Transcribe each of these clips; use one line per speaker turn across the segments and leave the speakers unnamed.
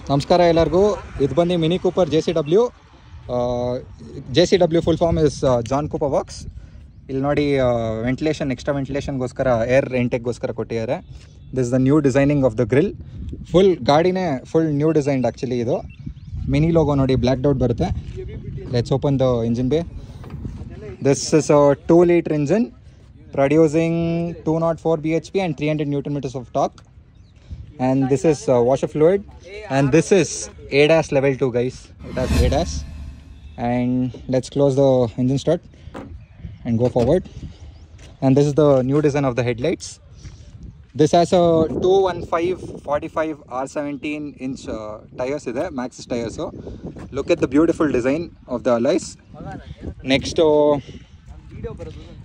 ನಮಸ್ಕಾರ ಎಲ್ಲರಿಗೂ. ಇದು ಬಂದು Mini Cooper JCW. JCW full form is John Cooper Works. ಇಲ್ಲಿ ನೋಡಿ ವೆಂಟಿಲೇಷನ್, ಎಕ್ಸ್ಟ್ರಾ ವೆಂಟಿಲೇಷನ್ಗೋಸ್ಕರ ಏರ್ ಇಂಟೇಕ್ಗೋಸ್ಕರ ಕೊಟ್ಟಿದ್ದಾರೆ. This the new designing of the grill. Full ಗಾಡಿನೇ ಫುಲ್ ನ್ಯೂ ಡಿಸೈನ್ಡ್ ಆ್ಯಕ್ಚುಲಿ. ಇದು ಮಿನಿ ಲೋಗೋ ನೋಡಿ, ಬ್ಲ್ಯಾಕ್ ಡೌಟ್ ಬರುತ್ತೆ. Let's open the engine bay. This is a 2 litre engine producing 204 bhp and 300 newton meters of torque. And this is washer fluid, and this is ADAS level 2 guys. It has ADAS. And let's close the engine start and go forward. And this is the new design of the headlights. This has a 215/45 R17 inch tires ide, Maxxis tires. So look at the beautiful design of the alloys. Next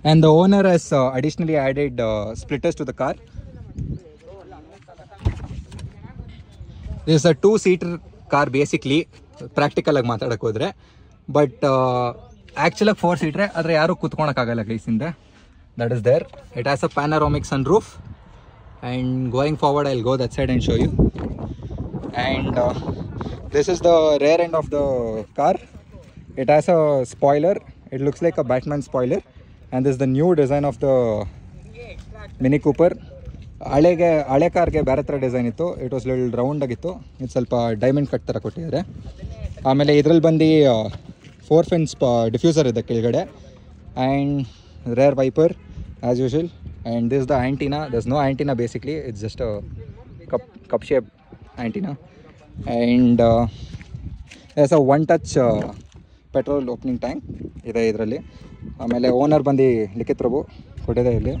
and the owner has additionally added splitters to the car. This is a 2-seater car basically, practical ಆಗಿ ಮಾತಾಡಕ್ಕೆ ಹೋದ್ರೆ. But ಆ್ಯಕ್ಚುಲಾಗಿ 4-seater, ಆದರೆ ಯಾರೂ ಕೂತ್ಕೊಳಕ್ಕಾಗಲ್ಲ ಗೈಸಿಂದ. That is there. It has a panoramic sun roof. And going forward I will go that side and show you. And this is the rear end of the car. It has a spoiler. It looks like a Batman spoiler, and this is the new design of the Mini Cooper. ಹಳೆ ಕಾರ್ಗೆ ಬೇರೆ ಥರ design ಇತ್ತು. It was little round ಆಗಿತ್ತು. ಇದು ಸ್ವಲ್ಪ diamond cut ಥರ ಕೊಟ್ಟಿದ್ದಾರೆ. ಆಮೇಲೆ ಇದರಲ್ಲಿ ಬಂದು 4 fins ಡಿಫ್ಯೂಸರ್ ಇದೆ ಕೆಳಗಡೆ, and rear wiper as usual. And this the antenna. Thus no antenna basically, it's just cup shape antenna. And as a 1-touch petrol opening tank ಇದೆ ಇದರಲ್ಲಿ. ಆಮೇಲೆ ಓನರ್ ಬಂದು ಲಿಖಿತ್ ಪ್ರಭು ಕೊಟ್ಟಿದೆ ಇಲ್ಲಿ.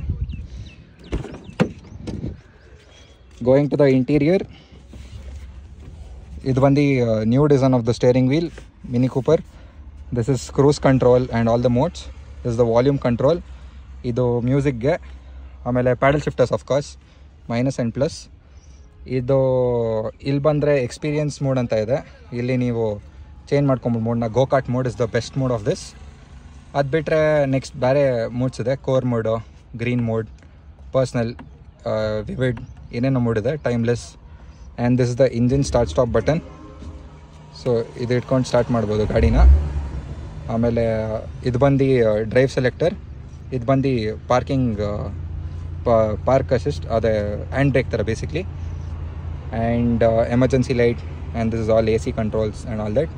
Going to the interior. ಇದು ಬಂದು new design of the steering wheel Mini Cooper. This is cruise control and all the modes. This the volume control. ಇದು ಮ್ಯೂಸಿಕ್ಗೆ. ಆಮೇಲೆ paddle shifters of course, minus and plus. ಇದು ಇಲ್ಲಿ ಬಂದರೆ experience mode ಅಂತ ಇದೆ. ಇಲ್ಲಿ ನೀವು ಚೇಂಜ್ ಮಾಡ್ಕೊಂಬಿಟ್ಟು ಮೋಡ್ನ. Go kart mode is the best mode of this. ಅದು ಬಿಟ್ಟರೆ ನೆಕ್ಸ್ಟ್ ಬೇರೆ ಮೋಡ್ಸ್ ಇದೆ. Core mode, green mode, personal, vivid, ಏನೇನೋ ಮೋಡ್ ಇದೆ, timeless. And this is the engine start stop button. So ಇದು ಇಟ್ಕೊಂಡು ಸ್ಟಾರ್ಟ್ ಮಾಡ್ಬೋದು ಗಾಡಿನ. ಆಮೇಲೆ ಇದು ಬಂದು ಡ್ರೈವ್ ಸೆಲೆಕ್ಟರ್. ಇದು ಬಂದು ಪಾರ್ಕಿಂಗ್, ಪಾರ್ಕ್ ಅಸಿಸ್ಟ್, ಅದೇ ಹ್ಯಾಂಡ್ ಬ್ರೇಕ್ ಥರ basically. And emergency light. And this is all AC controls and all that.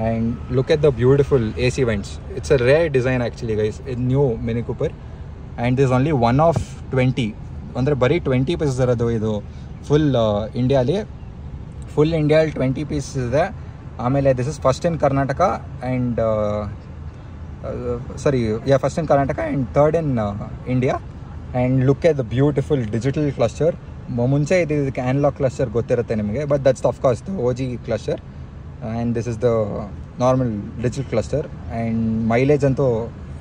And look at the beautiful AC vents. It's a rare design actually guys, a new Mini Cooper. And this is only 1 of 20. ಅಂದರೆ ಬರೀ 20 pieces ಇರೋದು ಇದು full ಇಂಡಿಯಾಲಿ. Full ಇಂಡಿಯಾಲಿ 20 pieces ಇದೆ. ಆಮೇಲೆ this is first in Karnataka and first in Karnataka and third in India. And look at the beautiful digital cluster. ಮುಂಚೆ ಇದಕ್ಕೆ ಆ್ಯನ್ಲಾಕ್ cluster ಗೊತ್ತಿರುತ್ತೆ ನಿಮಗೆ, but that's of course the OG cluster. And this is the normal digital cluster. And mileage anto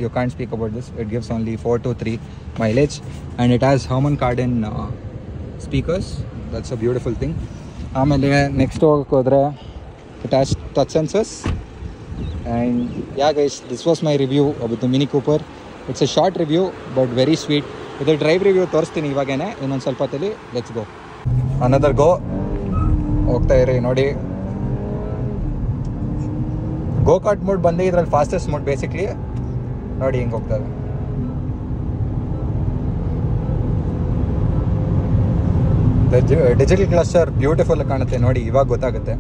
you can't speak about this. It gives only 4 to 3 mileage, and it has Harman Kardon speakers. That's a beautiful thing. Amele next hogodre it has touch sensors. And yeah guys, this was my review of the Mini Cooper. It's a short review but very sweet. Idu drive review ತೋರಿಸ್ತೀನಿ ಇವಾಗೇನೆ ಇನ್ನೊಂದು ಸ್ವಲ್ಪ ಹೊತ್ತಲ್ಲಿ. Let's go. Another ಗೋ. ಹೋಗ್ತಾ ಇರಿ ನೋಡಿ. ಗೋಕಾಟ್ mode ಬಂದು ಇದರಲ್ಲಿ fastest mode basically. ನೋಡಿ ಹಿಂಗೆ ಹೋಗ್ತದೆ. ಡಿಜಿಟಲ್ ಕ್ಲಸ್ಟರ್ ಬ್ಯೂಟಿಫುಲ್ ಕಾಣುತ್ತೆ ನೋಡಿ, ಇವಾಗ ಗೊತ್ತಾಗುತ್ತೆ.